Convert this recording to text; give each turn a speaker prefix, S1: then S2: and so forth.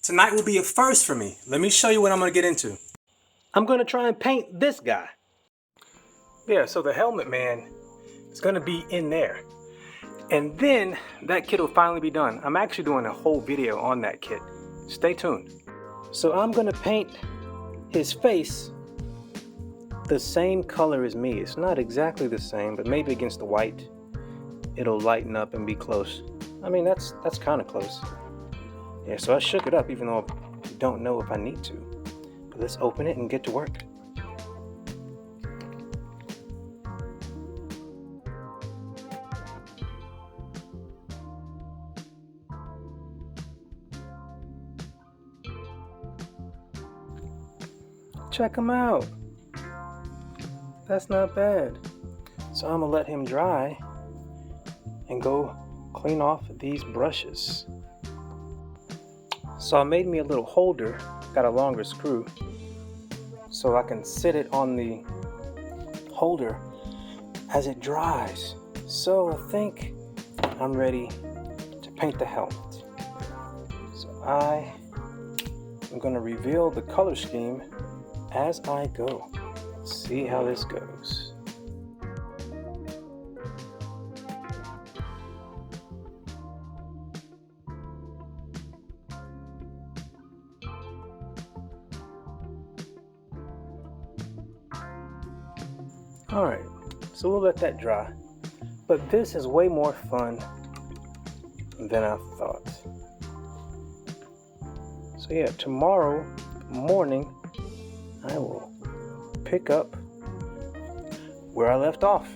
S1: Tonight will be a first for me. Let me show you what I'm going to get into. I'm going to try and paint this guy. Yeah, so the helmet man is going to be in there. And then that kit will finally be done. I'm actually doing a whole video on that kit. Stay tuned. So I'm going to paint his face the same color as me. It's not exactly the same, but maybe against the white, it'll lighten up and be close. I mean, that's kind of close. Yeah, so I shook it up even though I don't know if I need to. But let's open it and get to work. Check him out. That's not bad. So I'm gonna let him dry and go clean off these brushes. So I made me a little holder, got a longer screw, so I can sit it on the holder as it dries. So I think I'm ready to paint the helmet. So I am gonna reveal the color scheme as I go. Let's see how this goes. Alright, so we'll let that dry. But this is way more fun than I thought. So yeah, tomorrow morning I will pick up where I left off.